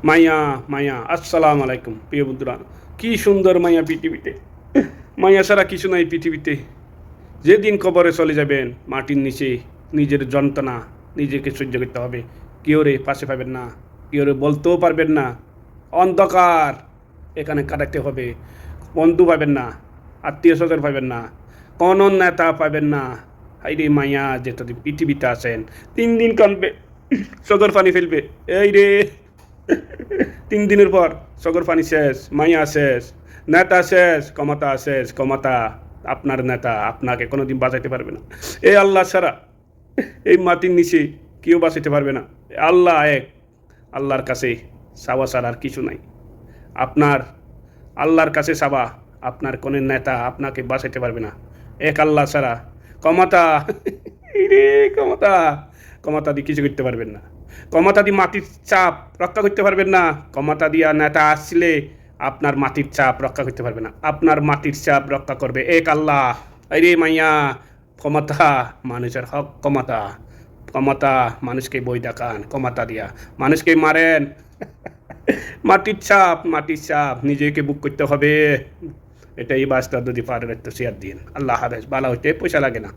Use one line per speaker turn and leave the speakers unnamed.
মাইয়া মাইয়া আসসালামু আলাইকুম প্রিয় বন্ধুরা। কি সুন্দর মাইয়া পৃথিবীতে, মাইয়া ছাড়া কিছু নাই পৃথিবীতে। যেদিন কবরে চলে যাবেন মাটির নিচে নিজের যন্ত্রণা নিজেকে সহ্য করতে হবে। কেউ রে পাশে পাবেন না, কেউ রে বলতেও পারবেন না। অন্ধকার এখানে কাটাতে হবে। বন্ধু পাবেন না, আত্মীয় স্বজন পাবেন না, কোনো নেতা পাবেন না। হাই রে মাইয়া যেতদিন পৃথিবীতে আছেন 3 দিন কাঁদবে, চোখের পানি ফেলবে। এই রে 3 দিনের পর চোখের পানি শেষ, মাইয়া শেষ, নেতা শেষ, ক্ষমতা শেষ। ক্ষমতা আপনার নেতা আপনাকে কোনোদিন বাঁচাইতে পারবে না। এই আল্লাহ ছাড়া এই মাটির নিচে কেউ বাঁচাইতে পারবে না। আল্লাহ এক, আল্লাহর কাছে চাওয়া ছাড়া আর কিছু নাই। আপনার আল্লাহর কাছে চাওয়া, আপনার কোনো নেতা আপনাকে বাঁচাইতে পারবে না। এক আল্লাহ ছাড়া ক্ষমতা রে ক্ষমতা, ক্ষমতা দিয়ে কিছু করতে পারবেন না। ক্ষমতা দিয়ে মাটির চাপ রক্ষা করতে পারবেন না। ক্ষমতা দিয়া নেতা আসলে আপনার মাটির চাপ রক্ষা করতে পারবে না। আপনার মাটির চাপ রক্ষা করবে এক আল্লাহ। আরে মাইয়া ক্ষমতা মানুষের হক, ক্ষমতা ক্ষমতা মানুষকে বই দেখান, ক্ষমতা দিয়া মানুষকে মারেন। মাটির চাপ নিজেকে বুক করতে হবে। এটাই বাস্তব। যদি পারেন একটু শেয়ার দিন। আল্লাহ হাফেজ। ভালো হইতে পয়সা লাগে না।